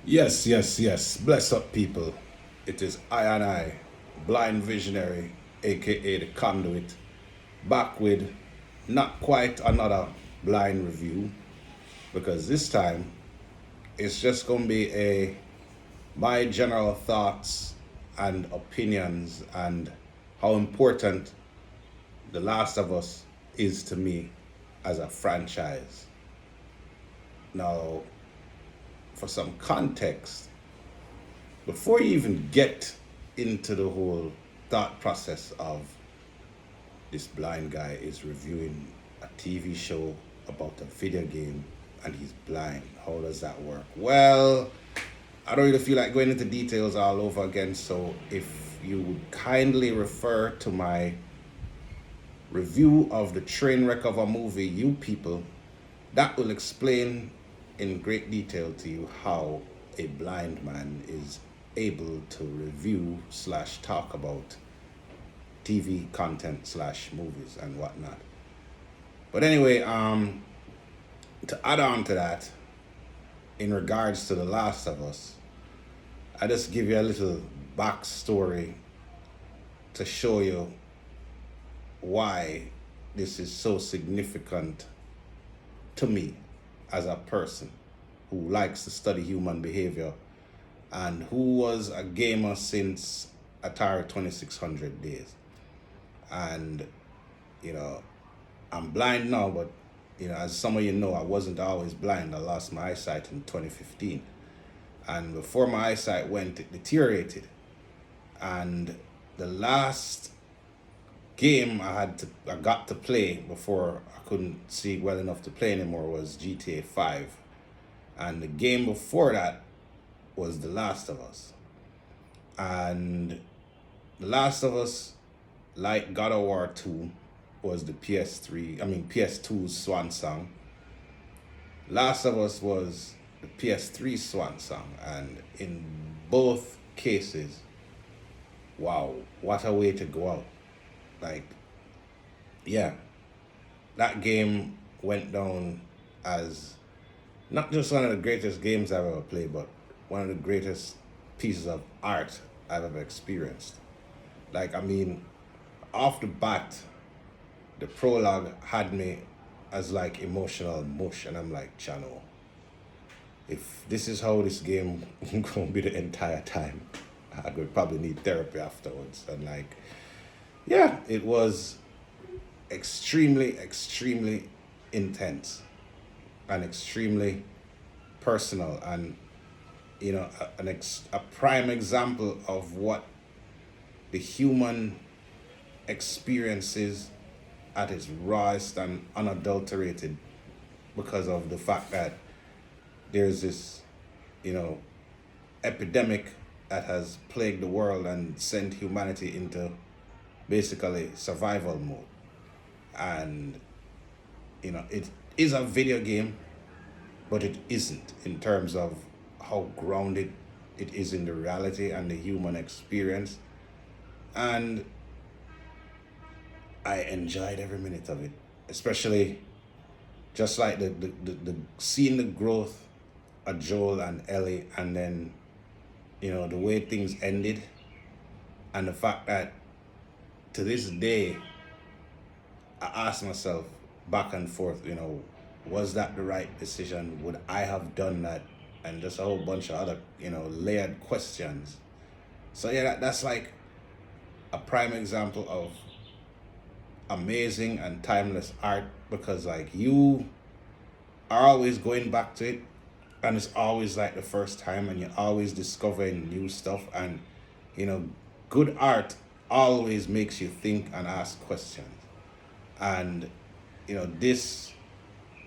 Yes, yes, yes. Bless up, people. It is I and I, blind visionary, aka the conduit, back with not quite another blind review because this time it's just gonna be a my general thoughts and opinions and how important The Last of Us is to me as a franchise. Now, for some context, before you even get into the whole thought process of this blind guy is reviewing a TV show about a video game and he's blind, how does that work? Well, I don't really feel like going into details all over again, so if you would kindly refer to my review of the train wreck of a movie, You People, that will explain in great detail to you how a blind man is able to review slash talk about TV content slash movies and whatnot. But anyway, to add on to that, in regards to The Last of Us, I just give you a little backstory to show you why this is so significant to me as a person who likes to study human behavior and who was a gamer since Atari 2600 days. And, you know, I'm blind now, but, as some of you know, I wasn't always blind. I lost my eyesight in 2015. And before my eyesight went, it deteriorated. And the last game I got to play before I couldn't see well enough to play anymore was GTA 5. And the game before that was The Last of Us. And The Last of Us, like God of War 2, was the PS2's swan song. Last of Us was the PS3 swan song. And in both cases, wow, what a way to go out. Like, yeah, that game went down as not just one of the greatest games I've ever played, but one of the greatest pieces of art I've ever experienced. Like, off the bat, the prologue had me as like emotional mush, and I'm like, Chano, if this is how this game gonna be the entire time, I would probably need therapy afterwards. And like, yeah, it was extremely, extremely intense and extremely personal, and a prime example of what the human experience is at its rawest and unadulterated, because of the fact that there's this, you know, epidemic that has plagued the world and sent humanity into basically survival mode. And it is a video game, but it isn't in terms of how grounded it is in the reality and the human experience. And I enjoyed every minute of it, especially just like the seeing the growth of Joel and Ellie, and then the way things ended, and the fact that to this day I ask myself back and forth, was that the right decision? Would I have done that? And just a whole bunch of other, layered questions. So yeah, that's like a prime example of amazing and timeless art, because like you are always going back to it, and it's always like the first time, and you're always discovering new stuff. And you know good art always makes you think and ask questions. And this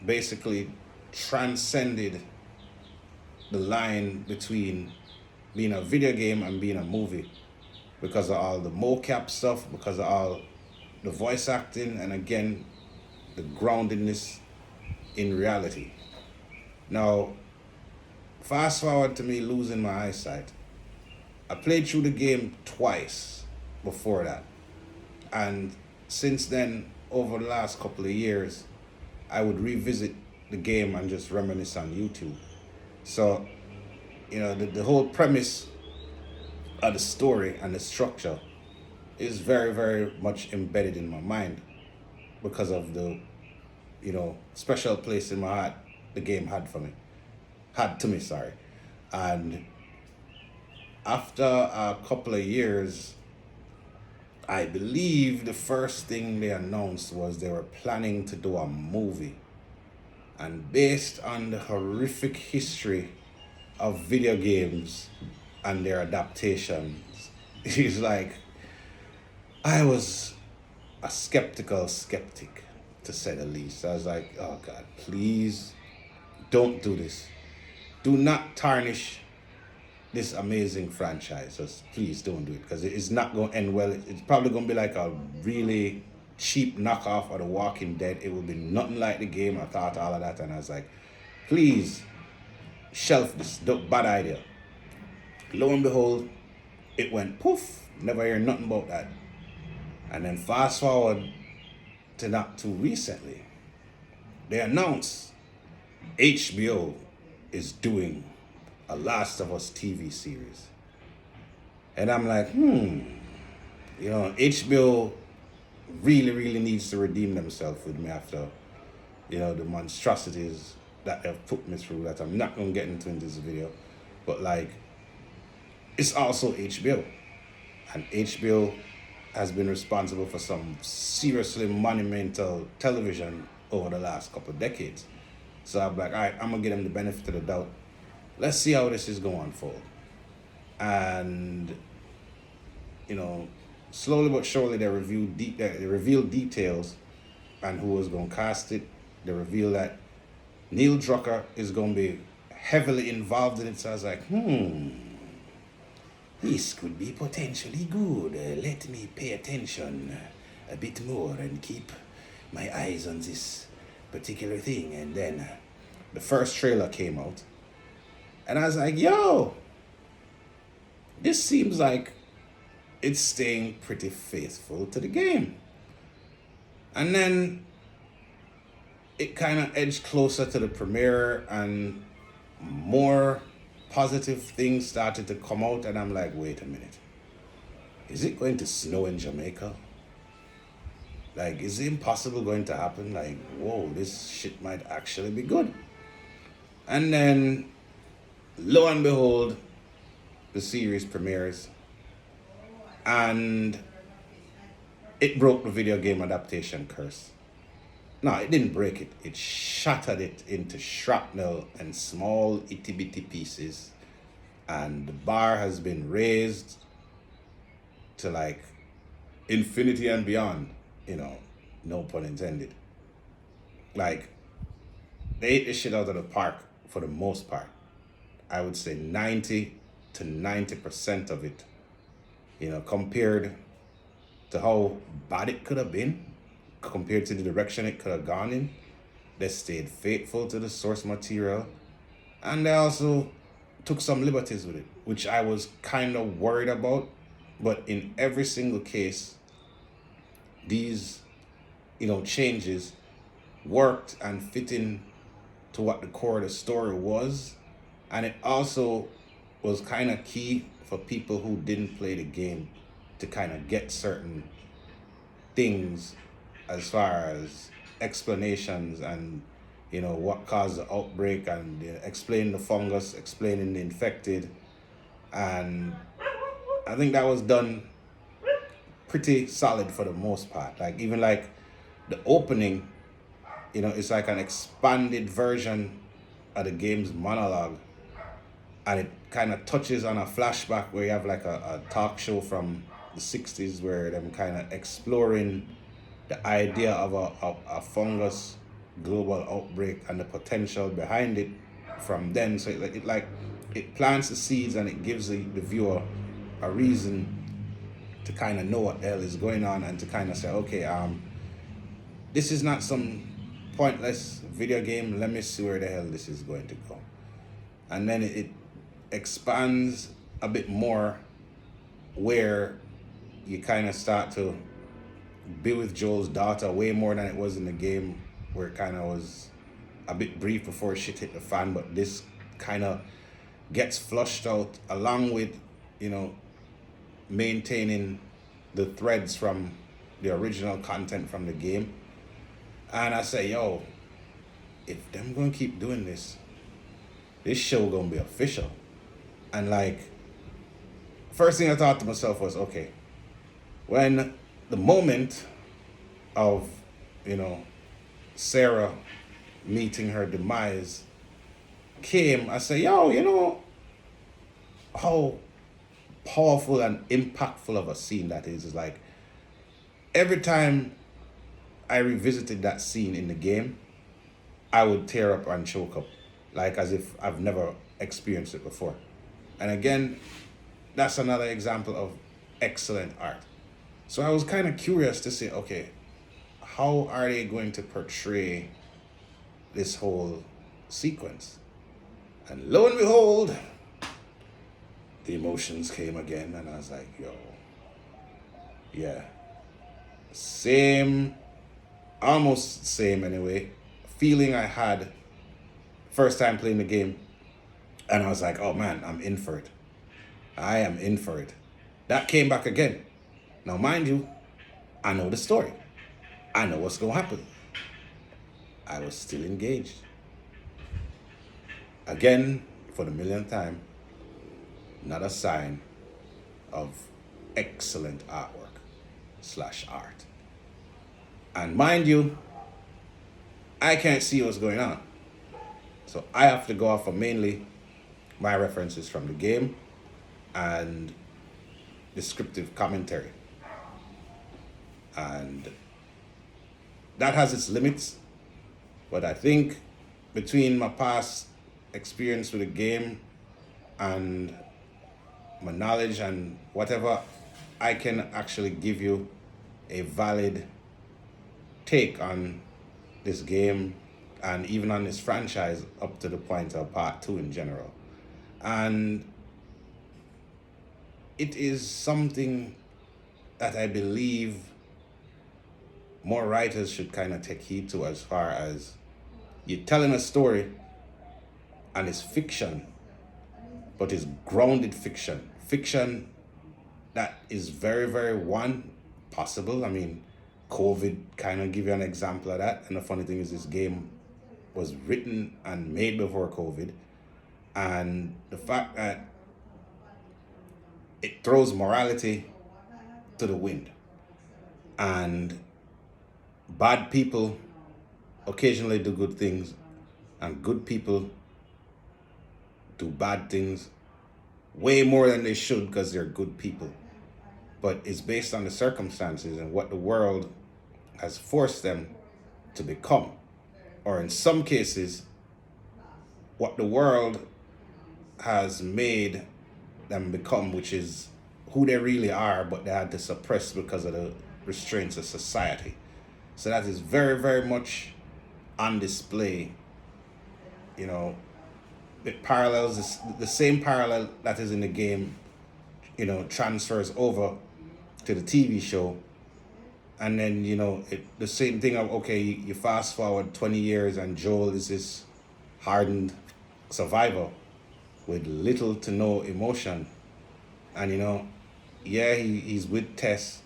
basically transcended the line between being a video game and being a movie, because of all the mocap stuff, because of all the voice acting, and again, the groundedness in reality. Now, fast forward to me losing my eyesight. I played through the game twice before that. And since then, over the last couple of years, I would revisit the game and just reminisce on YouTube. So the whole premise of the story and the structure is very, very much embedded in my mind because of the, special place in my heart the game had to me, sorry. And after a couple of years, I believe the first thing they announced was they were planning to do a movie. And based on the horrific history of video games and their adaptations, it's like I was a skeptical skeptic, to say the least. I was like, oh God, please don't do this. Do not tarnish this amazing franchise. Just please don't do it, because it is not going to end well. It's probably going to be like a really cheap knockoff of The Walking Dead. It will be nothing like the game. I thought all of that, and I was like, please shelf this. Bad idea. Lo and behold, it went poof. Never hear nothing about that. And then fast forward to not too recently, they announced HBO is doing a Last of Us TV series. And I'm like, HBO really, really needs to redeem themselves with me after, the monstrosities that they've put me through that I'm not going to get into in this video. But like, it's also HBO. And HBO has been responsible for some seriously monumental television over the last couple of decades. So I'm like, all right, I'm going to give them the benefit of the doubt. Let's see how this is going to unfold. And, slowly but surely they revealed details on who was going to cast it. They revealed that Neil Drucker is going to be heavily involved in it. So I was like, this could be potentially good. Let me pay attention a bit more and keep my eyes on this particular thing. And then the first trailer came out. And I was like, yo, this seems like it's staying pretty faithful to the game. And then it kind of edged closer to the premiere and more positive things started to come out. And I'm like, wait a minute. Is it going to snow in Jamaica? Like, is it impossible going to happen? Like, whoa, this shit might actually be good. And then lo and behold, the series premieres, and it broke the video game adaptation curse. No, it didn't break it. It shattered it into shrapnel and small itty bitty pieces, and the bar has been raised to like infinity and beyond, no pun intended. Like, they ate the shit out of the park for the most part. I would say 90 to 90% of it, compared to how bad it could have been, compared to the direction it could have gone in. They stayed faithful to the source material, and they also took some liberties with it, which I was kind of worried about. But in every single case, these, changes worked and fit in to what the core of the story was. And it also was kind of key for people who didn't play the game to kind of get certain things as far as explanations and, what caused the outbreak, and explain the fungus, explaining the infected. And I think that was done pretty solid for the most part. Like, even like the opening, it's like an expanded version of the game's monologue. And it kind of touches on a flashback where you have like a talk show from the 60s where them kind of exploring the idea of a fungus global outbreak and the potential behind it from then. So it plants the seeds, and it gives the viewer a reason to kind of know what the hell is going on, and to kind of say, okay, this is not some pointless video game. Let me see where the hell this is going to go. And then it expands a bit more, where you kind of start to be with Joel's daughter way more than it was in the game, where it kind of was a bit brief before shit hit the fan. But this kind of gets flushed out along with, you know, maintaining the threads from the original content from the game. And I say, yo, if them gonna keep doing this show gonna be official. And like, first thing I thought to myself was, okay, when the moment of, you know, Sarah meeting her demise came, I say, yo, you know how powerful and impactful of a scene that is. Is like every time I revisited that scene in the game, I would tear up and choke up, like as if I've never experienced it before. And again, that's another example of excellent art. So I was kind of curious to say, okay, how are they going to portray this whole sequence? And lo and behold, the emotions came again, and I was like, yo, yeah, same, almost same anyway, feeling I had first time playing the game. And I was like, oh man, I'm in for it. I am in for it. That came back again. Now, mind you, I know the story. I know what's going to happen. I was still engaged. Again, for the millionth time, not a sign of excellent artwork/art. And mind you, I can't see what's going on. So I have to go off of mainly my references from the game and descriptive commentary. And that has its limits, but I think between my past experience with the game and my knowledge and whatever, I can actually give you a valid take on this game and even on this franchise up to the point of part 2 in general. And it is something that I believe more writers should kind of take heed to, as far as you're telling a story and it's fiction, but it's grounded fiction. Fiction that is very, very possible. I mean, COVID kind of give you an example of that. And the funny thing is, this game was written and made before COVID. And the fact that it throws morality to the wind. And bad people occasionally do good things, and good people do bad things way more than they should because they're good people. But it's based on the circumstances and what the world has forced them to become. Or in some cases, what the world has made them become, which is who they really are, but they had to suppress because of the restraints of society. So that is very, very much on display. You know, it parallels the same parallel that is in the game, you know, transfers over to the TV show. And then, you know, the same thing of, okay, you fast forward 20 years and Joel is this hardened survivor with little to no emotion. And, you know, yeah, he's with Tess,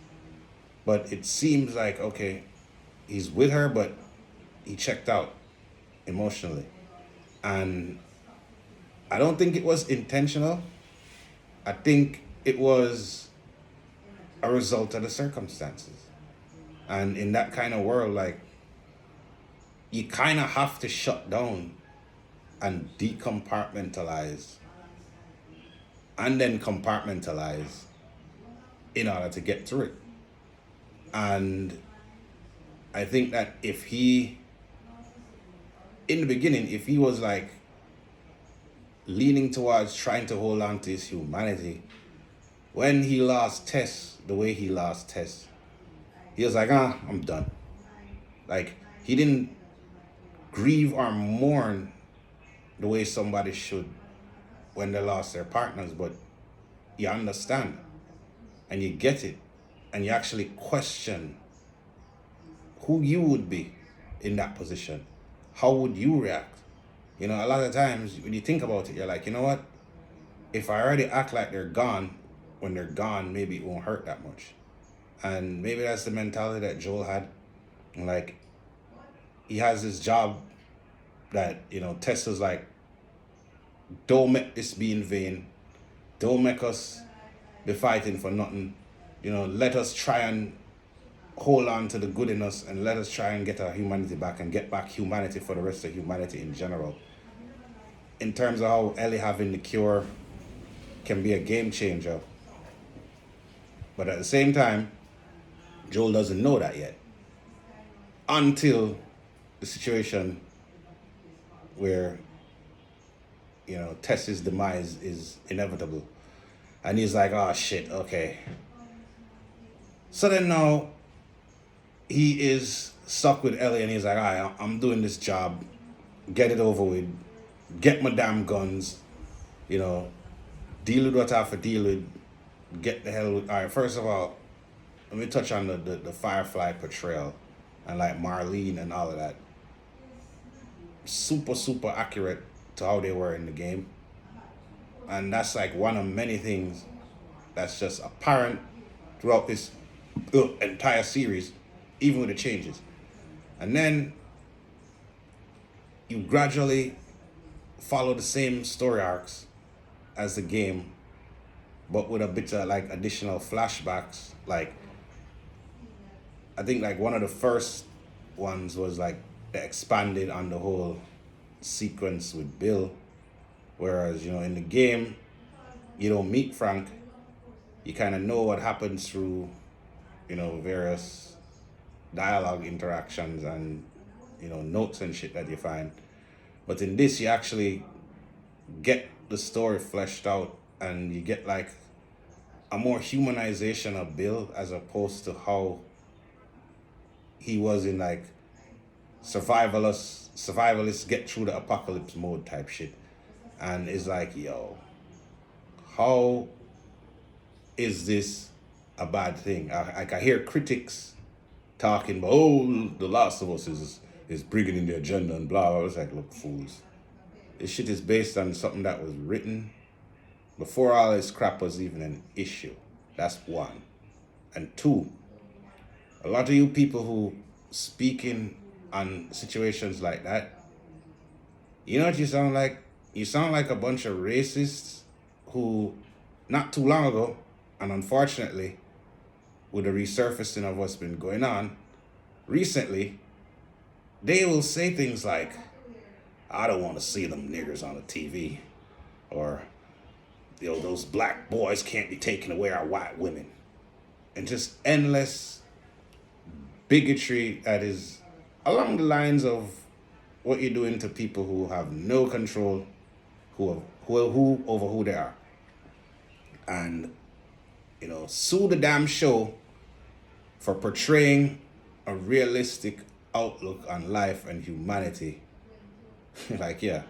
but it seems like, okay, he's with her, but he checked out emotionally. And I don't think it was intentional. I think it was a result of the circumstances. And in that kind of world, like, you kind of have to shut down and decompartmentalize and then compartmentalize in order to get through it. And I think that if he, in the beginning, if he was like leaning towards trying to hold on to his humanity, when he lost Tess, the way he lost Tess, he was like, I'm done. Like, he didn't grieve or mourn the way somebody should when they lost their partners, but you understand and you get it, and you actually question who you would be in that position. How would you react? You know, a lot of times when you think about it, you're like, you know what? if I already act like they're gone, when they're gone, maybe it won't hurt that much. And maybe that's the mentality that Joel had. Like, he has this job that, Tesla's like, don't make this be in vain. Don't make us be fighting for nothing. Let us try and hold on to the good in us, and let us try and get our humanity back and get back humanity for the rest of humanity in general. In terms of how Ellie having the cure can be a game changer. But at the same time, Joel doesn't know that yet. Until the situation where, Tess's demise is inevitable. And he's like, oh shit, okay. So then now he is stuck with Ellie, and he's like, all right, I'm doing this job. Get it over with. Get my damn guns. Deal with what I have to deal with. Get the hell with. All right, first of all, let me touch on the Firefly portrayal and like Marlene and all of that. Super, super accurate to how they were in the game. And that's like one of many things that's just apparent throughout this entire series, even with the changes. And then you gradually follow the same story arcs as the game, but with a bit of like additional flashbacks. Like, I think like one of the first ones was like they expanded on the whole sequence with Bill, whereas in the game you don't meet Frank. You kind of know what happens through various dialogue interactions and notes and shit that you find. But in this, you actually get the story fleshed out, and you get like a more humanization of Bill as opposed to how he was in like survivalist get through the apocalypse mode type shit. And it's like, yo, how is this a bad thing? I hear critics talking about, oh, The Last of Us is bringing in the agenda and blah. I was like, look, fools. This shit is based on something that was written before all this crap was even an issue. That's one. And two, a lot of you people who speaking on situations like that, you know what you sound like? You sound like a bunch of racists who, not too long ago, and unfortunately, with the resurfacing of what's been going on recently, they will say things like, I don't want to see them niggers on the TV, or those black boys can't be taking away our white women, and just endless bigotry that is along the lines of what you're doing to people who have no control, who over who they are. And sue the damn show for portraying a realistic outlook on life and humanity. Like, yeah,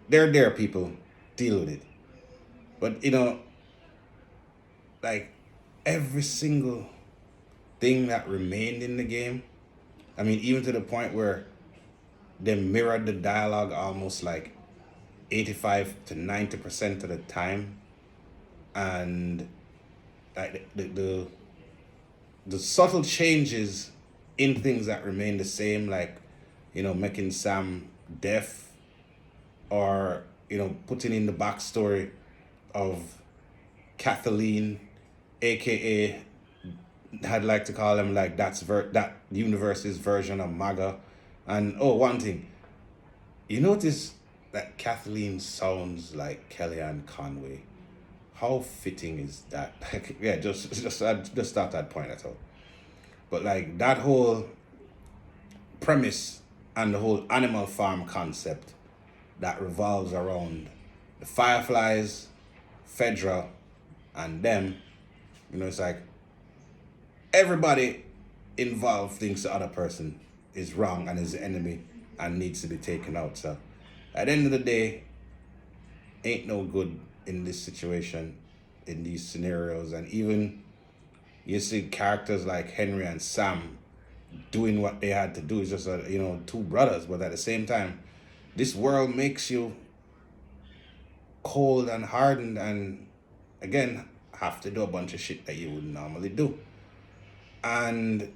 they're there, people, deal with it. But like every single thing that remained in the game, I mean, even to the point where they mirrored the dialogue almost like 85 to 90% of the time. And like the subtle changes in things that remain the same, like making Sam deaf, or putting in the backstory of Kathleen, aka I'd like to call him like that universe's version of MAGA. And one thing, you notice that Kathleen sounds like Kellyanne Conway. How fitting is that? Like, yeah, just start that point at all. But like that whole premise and the whole Animal Farm concept that revolves around the Fireflies, Fedra, and them, it's like everybody involved thinks the other person is wrong and is the enemy and needs to be taken out. So at the end of the day, ain't no good in this situation, in these scenarios. And even you see characters like Henry and Sam doing what they had to do. It's just two brothers, but at the same time, this world makes you cold and hardened, and again have to do a bunch of shit that you would normally do. And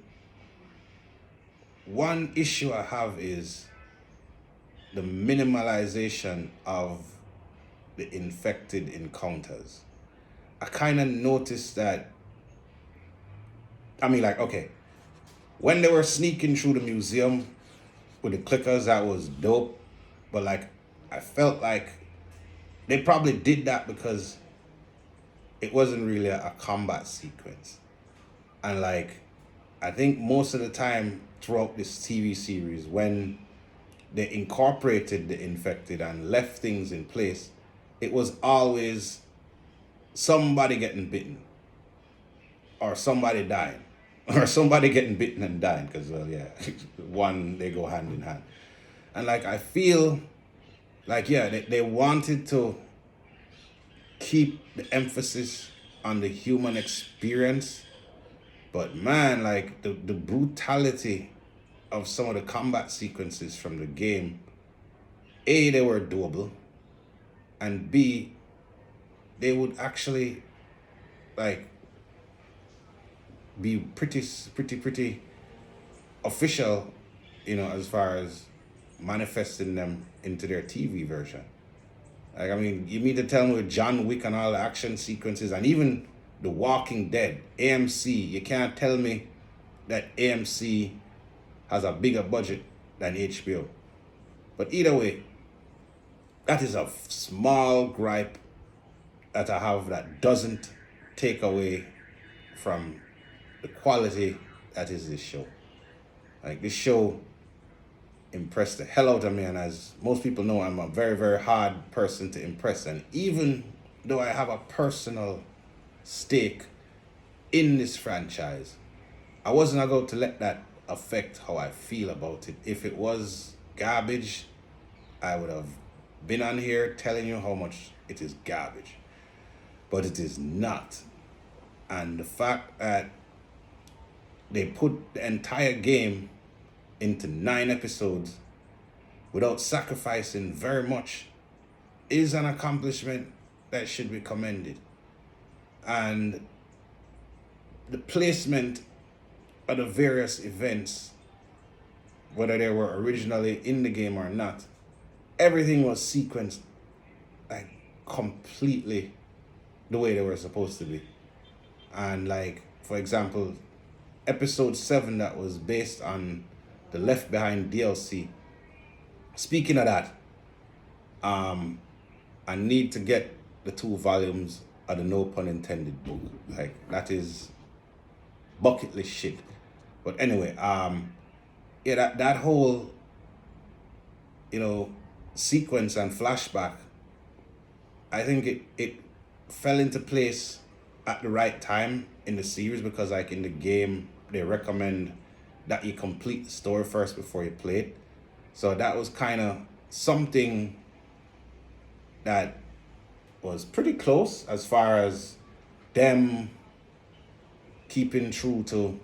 one issue I have is the minimalization of the infected encounters. I kind of noticed that, I mean, like, okay, when they were sneaking through the museum with the clickers, that was dope. But like, I felt like they probably did that because it wasn't really a combat sequence. And like, I think most of the time throughout this TV series, when they incorporated the infected and left things in place, it was always somebody getting bitten or somebody dying or somebody getting bitten and dying, because, well, yeah, one, they go hand in hand. And like, I feel like, yeah, they wanted to keep the emphasis on the human experience, but man, like the brutality of some of the combat sequences from the game, A, they were doable, and B, they would actually like be pretty official, as far as manifesting them into their TV version. Like, I mean, you mean to tell me with John Wick and all the action sequences and even The Walking Dead, AMC, you can't tell me that AMC has a bigger budget than HBO. But either way, that is a small gripe that I have that doesn't take away from the quality that is this show. Like, this show impressed the hell out of me, and as most people know, I'm a very, very hard person to impress. And even though I have a personal stake in this franchise, I wasn't going to let that affect how I feel about it. If it was garbage, I would have been on here telling you how much it is garbage. But it is not. And the fact that they put the entire game into 9 episodes without sacrificing very much is an accomplishment that should be commended. And the placement of the various events, whether they were originally in the game or not, everything was sequenced like completely the way they were supposed to be. And like, for example, episode 7 that was based on the Left Behind DLC. Speaking of that, I need to get the 2 volumes of the No Pun Intended book. Like, that is bucket list shit. But anyway, yeah, that whole, sequence and flashback, I think it fell into place at the right time in the series, because like in the game, they recommend that you complete the story first before you play it. So that was kind of something that was pretty close as far as them keeping true to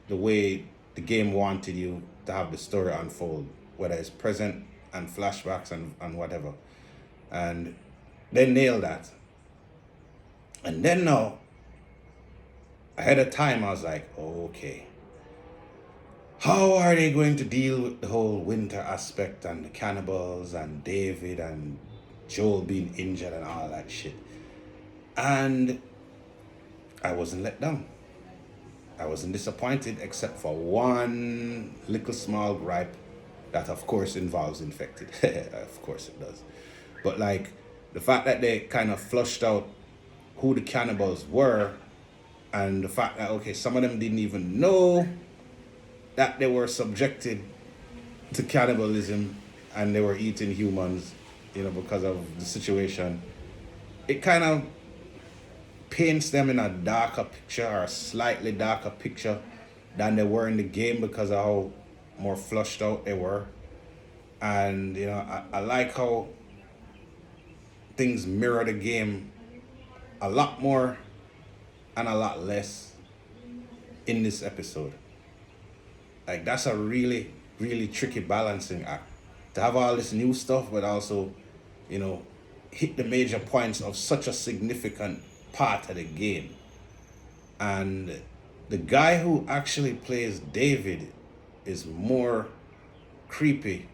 the way the game wanted you to have the story unfold, whether it's present and flashbacks and whatever. And they nailed that. And then now, ahead of time, I was like, okay, how are they going to deal with the whole winter aspect and the cannibals and David and Joel being injured and all that shit? And I wasn't let down. I wasn't disappointed, except for one little small gripe that of course involves infected. Of course it does. But like, the fact that they kind of flushed out who the cannibals were, and the fact that, okay, some of them didn't even know that they were subjected to cannibalism and they were eating humans, because of the situation. It kind of paints them in a darker picture, or a slightly darker picture than they were in the game, because of how more flushed out they were. And I like how things mirror the game a lot more and a lot less in this episode. Like, that's a really, really tricky balancing act, to have all this new stuff but also hit the major points of such a significant part of the game. And the guy who actually plays David is more creepy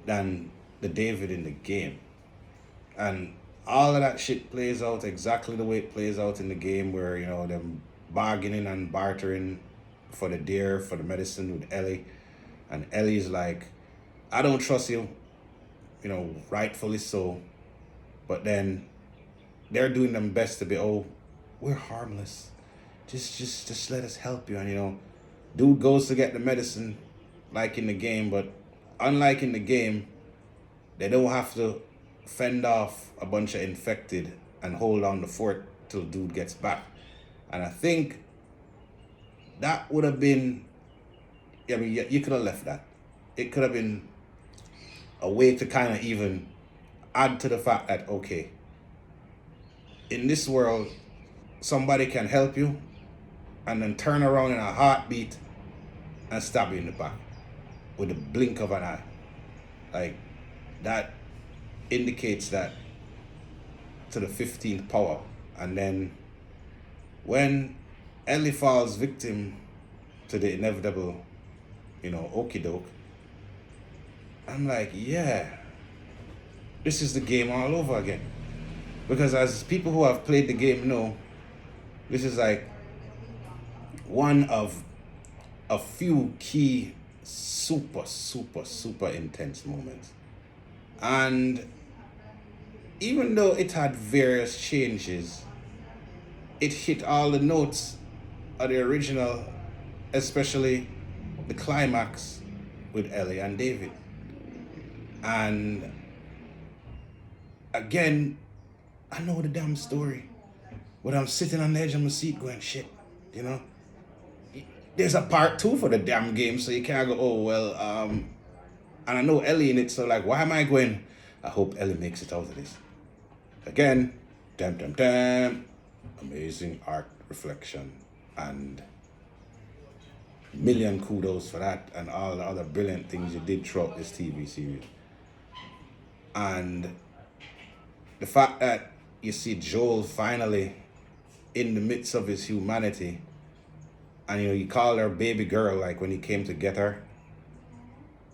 than the David in the game. And all of that shit plays out exactly the way it plays out in the game, where, you know, them bargaining and bartering for the deer, for the medicine with Ellie. And Ellie's like, I don't trust you, you know, rightfully so. But then they're doing their best to be, oh, we're harmless. Just let us help you. And, you know, dude goes to get the medicine like in the game, but unlike in the game, they don't have to fend off a bunch of infected and hold on the fort till dude gets back. And I think that would have been, I mean, you could have left that. It could have been a way to kind of even add to the fact that, okay, in this world, somebody can help you and then turn around in a heartbeat and stab you in the back with a blink of an eye. Like, that indicates that to the 15th power. And then when Ellie falls victim to the inevitable, you know, okie doke, I'm like, yeah, this is the game all over again. Because as people who have played the game know, this is like one of a few key super intense moments. And even though it had various changes, it hit all the notes of the original, especially the climax with Ellie and David. And again, I know the damn story, but I'm sitting on the edge of my seat going, shit, you know? There's a part 2 for the damn game, so you can't go, oh, well, and I know Ellie in it, so like, why am I going, I hope Ellie makes it out of this. Again, amazing art reflection, and million kudos for that, and all the other brilliant things you did throughout this TV series. And the fact that you see Joel finally in the midst of his humanity, and you know, he called her baby girl, like when he came to get her,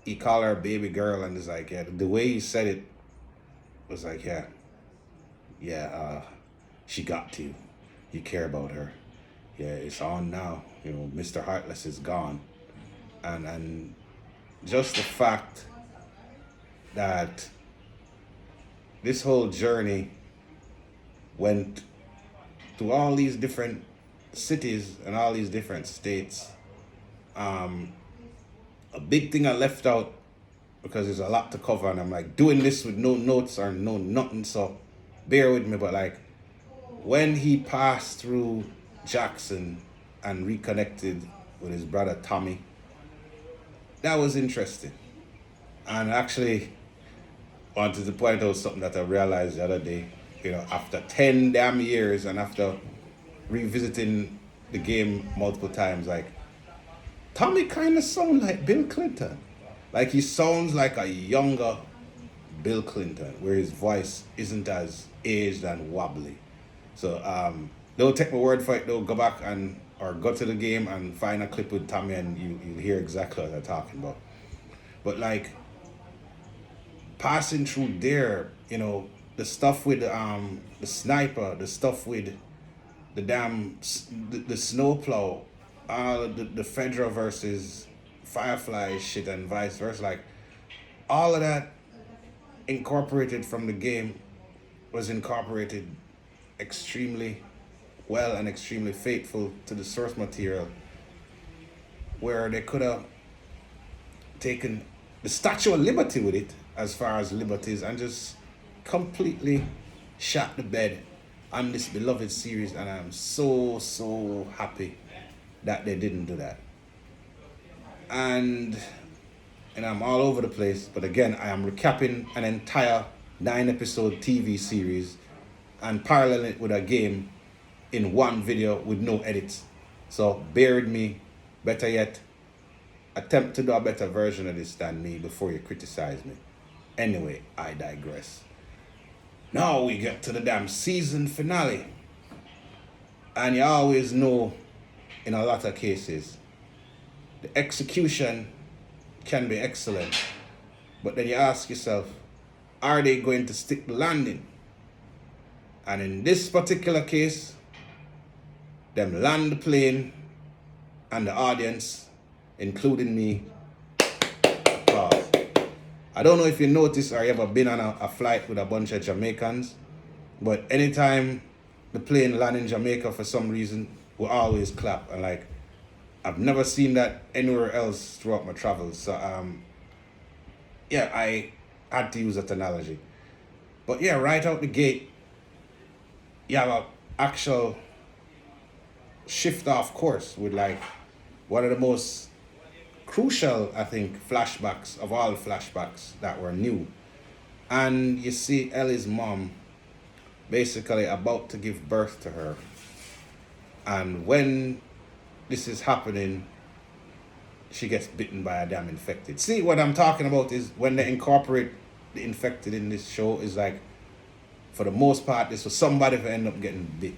he called her baby girl, and it's like, yeah, the way he said it was like, she got to you. You care about her. Yeah, it's on now. You know, Mr. Heartless is gone. And just the fact that this whole journey went to all these different cities and all these different states. A big thing I left out, because there's a lot to cover, and I'm like doing this with no notes or no nothing, so bear with me. But like, when he passed through Jackson and reconnected with his brother Tommy, that was interesting. And actually wanted to point out something that I realized the other day. You know, after 10 damn years and after revisiting the game multiple times, like, Tommy kind of sounds like Bill Clinton. Like, he sounds like a younger Bill Clinton, where his voice isn't as aged and wobbly. So don't take my word for it though. Go back or go to the game and find a clip with Tommy, and you'll hear exactly what I'm talking about. But like, passing through there, you know, the stuff with the sniper, the stuff with the damn the snowplow, the Fedra versus Firefly shit and vice versa, like all of that incorporated from the game was incorporated extremely well and extremely faithful to the source material, where they could have taken the Statue of Liberty with it as far as liberties and just completely shot the bed on this beloved series. And I'm so happy that they didn't do that. And I'm all over the place, but again, I am recapping an entire 9-episode TV series and paralleling it with a game in one video with no edits. So bear with me. Better yet, attempt to do a better version of this than me before you criticize me. Anyway, I digress. Now we get to the damn season finale. And you always know, in a lot of cases, the execution can be excellent. But then you ask yourself, are they going to stick the landing? And in this particular case, them land the plane and the audience, including me, applause. I don't know if you noticed or you ever been on a flight with a bunch of Jamaicans, but anytime the plane land in Jamaica for some reason, we always clap. And like, I've never seen that anywhere else throughout my travels. So yeah, I had to use that analogy. But yeah, right out the gate, you have a actual shift off course with like one of the most crucial, I think, flashbacks of all flashbacks that were new. And you see Ellie's mom basically about to give birth to her. And when this is happening, she gets bitten by a damn infected. See, what I'm talking about is when they incorporate the infected in this show is like, for the most part, this was somebody who end up getting bit.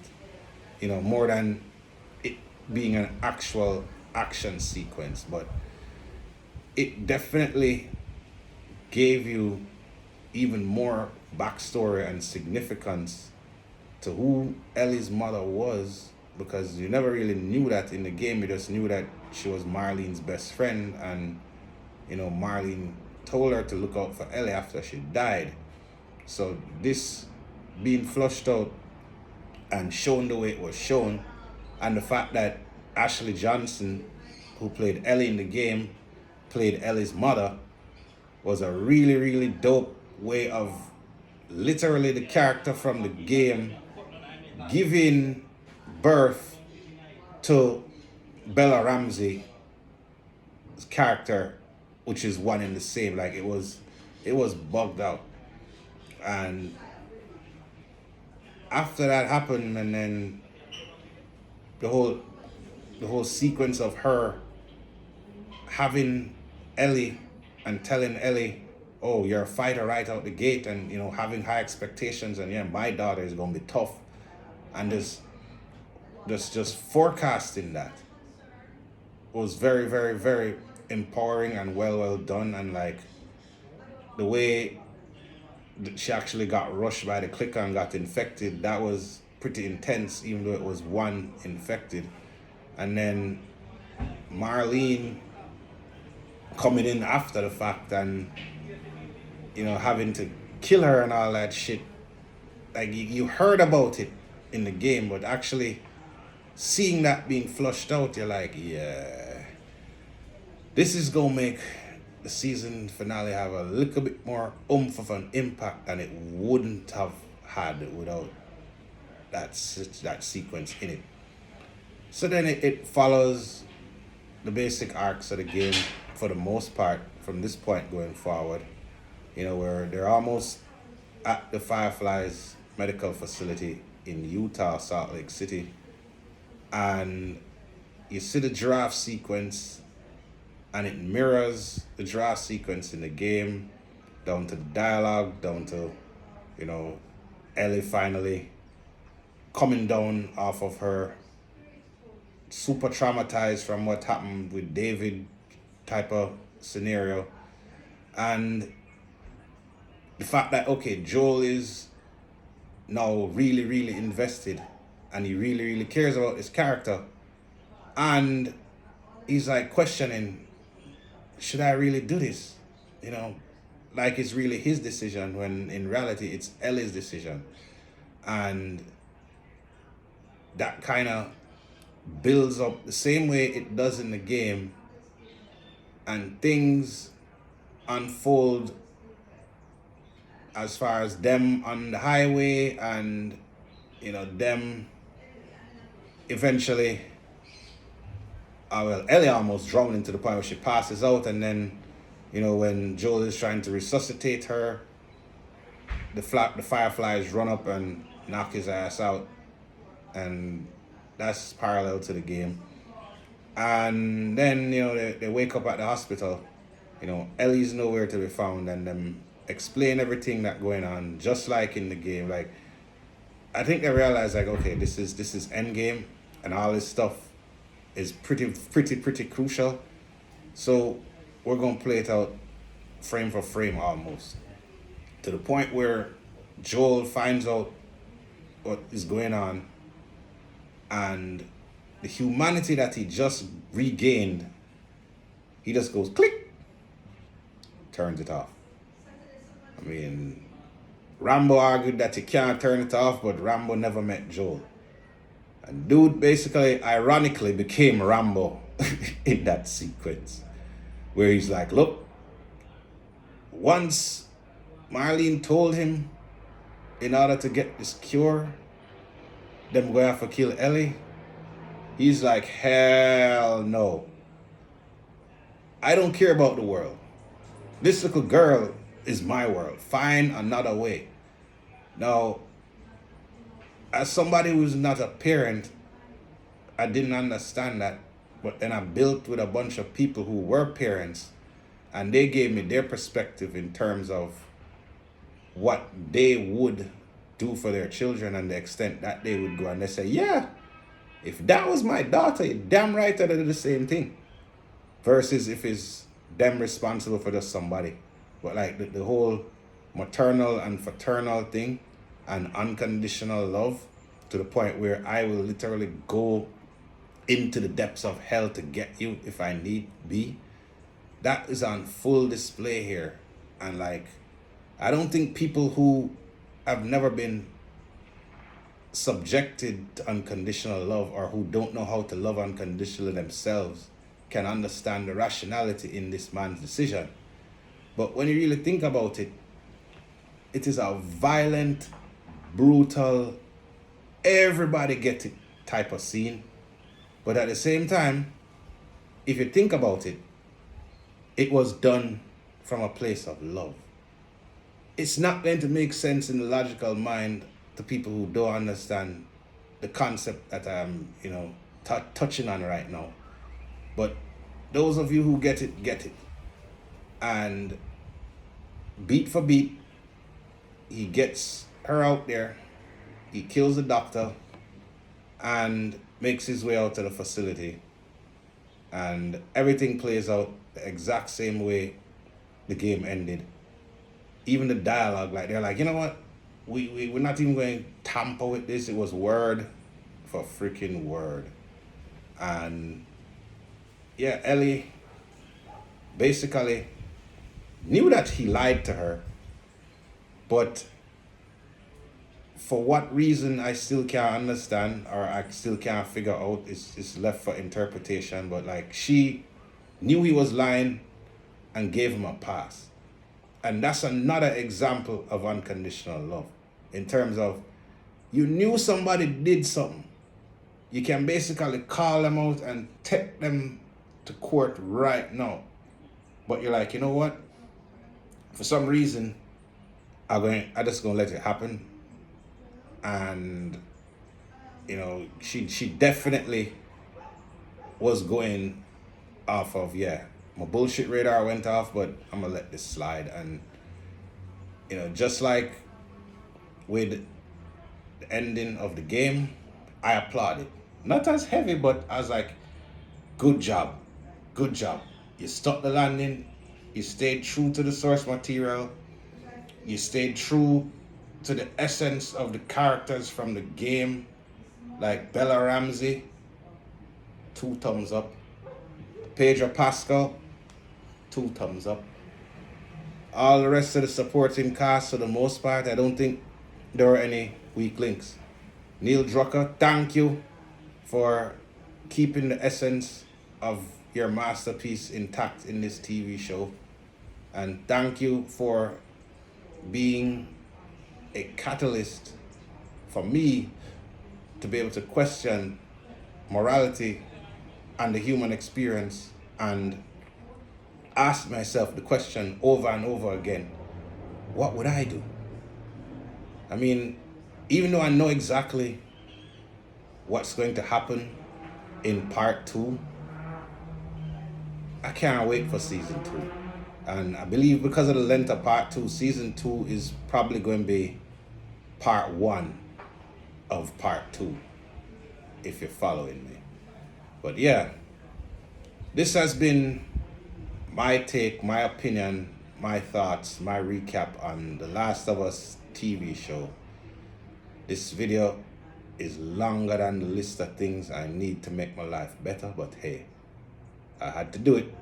You know, more than it being an actual action sequence. But it definitely gave you even more backstory and significance to who Ellie's mother was, because you never really knew that in the game. You just knew that she was Marlene's best friend, and you know, Marlene told her to look out for Ellie after she died. So this being flushed out and shown the way it was shown, and the fact that Ashley Johnson, who played Ellie in the game, played Ellie's mother, was a really, really dope way of literally the character from the game giving birth to Bella Ramsey's character, which is one and the same. Like it was bugged out. And after that happened, and then the whole sequence of her having Ellie and telling Ellie, oh, you're a fighter right out the gate, and you know, having high expectations, and yeah, my daughter is gonna be tough, and just forecasting that was very, very, very empowering and well done. And like the way she actually got rushed by the clicker and got infected, that was pretty intense, even though it was one infected. And then Marlene coming in after the fact and, you know, having to kill her and all that shit. Like you heard about it in the game, but actually seeing that being flushed out, you're like, yeah, this is gonna make the season finale have a little bit more oomph of an impact than it wouldn't have had without that sequence in it. So then it follows the basic arcs of the game for the most part from this point going forward. You know, where they're almost at the Fireflies medical facility in Utah, Salt Lake City. And you see the giraffe sequence, and it mirrors the giraffe sequence in the game, down to the dialogue, down to, you know, Ellie finally coming down off of her super traumatized from what happened with David type of scenario. And the fact that, okay, Joel is now really, really invested, and he really, really cares about his character. And he's like questioning, should I really do this? You know, like it's really his decision when in reality it's Ellie's decision. And that kind of builds up the same way it does in the game, and things unfold as far as them on the highway, and you know, them eventually Ellie almost drowned into the point where she passes out, and then, you know, when Joel is trying to resuscitate her, the Fireflies run up and knock his ass out, and that's parallel to the game. And then, you know, they wake up at the hospital. You know, Ellie's nowhere to be found, and them explain everything that going on, just like in the game. Like, I think they realized like, okay, this is Endgame, and all this stuff is pretty crucial. So we're gonna play it out frame for frame almost, to the point where Joel finds out what is going on, and the humanity that he just regained, he just goes click, turns it off. I mean, Rambo argued that he can't turn it off, but Rambo never met Joel. And dude basically, ironically, became Rambo in that sequence, where he's like, look, once Marlene told him in order to get this cure, them going to have to kill Ellie, he's like, hell no. I don't care about the world. This little girl is my world. Find another way. Now, as somebody who's not a parent, I didn't understand that. But then I built with a bunch of people who were parents, and they gave me their perspective in terms of what they would do for their children and the extent that they would go. And they say, yeah, if that was my daughter, you're damn right I'd do the same thing. Versus if it's them responsible for just somebody. But like the whole maternal and fraternal thing and unconditional love, to the point where I will literally go into the depths of hell to get you if I need be. That is on full display here. And like, I don't think people who have never been subjected to unconditional love, or who don't know how to love unconditionally themselves, can understand the rationality in this man's decision. But when you really think about it, it is a violent, brutal, everybody get it type of scene. But at the same time, if you think about it, it was done from a place of love. It's not going to make sense in the logical mind to people who don't understand the concept that I'm, touching on right now. But those of you who get it, get it. And beat for beat, he gets her out there, he kills the doctor, and makes his way out to the facility. And everything plays out the exact same way the game ended. Even the dialogue, like they're like, you know what? We're not even going to tamper with this. It was word for freaking word. And yeah, Ellie basically knew that he lied to her, but for what reason I still can't understand, or I still can't figure out. It's left for interpretation. But like, she knew he was lying and gave him a pass. And that's another example of unconditional love. In terms of, you knew somebody did something, you can basically call them out and take them to court right now. But you're like, you know what? For some reason, I just gonna let it happen. And she definitely was going off of, my bullshit radar went off, but I'm gonna let this slide. And just like with the ending of the game, I applauded. Not as heavy, but I was like, good job. You stuck the landing, you stayed true to the source material, you stayed true to the essence of the characters from the game, like Bella Ramsey, 2 thumbs up. Pedro Pascal, 2 thumbs up. All the rest of the supporting cast, for the most part, I don't think there were any weak links. Neil Drucker, thank you for keeping the essence of your masterpiece intact in this TV show. And thank you for being a catalyst for me to be able to question morality and the human experience, and ask myself the question over and over again, what would I do? I mean, even though I know exactly what's going to happen in part 2, I can't wait for season 2. And I believe because of the length of part 2, season 2 is probably going to be part 1 of part 2, if you're following me. But yeah, this has been my take, my opinion, my thoughts, my recap on The Last of Us TV show. This video is longer than the list of things I need to make my life better, but hey, I had to do it,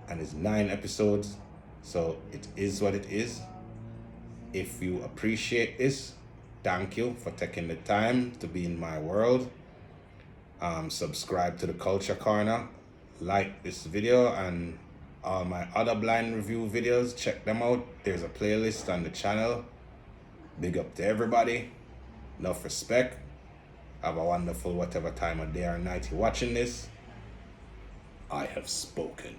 and it's 9 episodes, so it is what it is. If you appreciate this, thank you for taking the time to be in my world. Subscribe to the Culture Corner, like this video and all my other blind review videos. Check them out. There's a playlist on the channel. Big up to everybody. Enough respect. Have a wonderful whatever time of day or night you're watching this. I have spoken.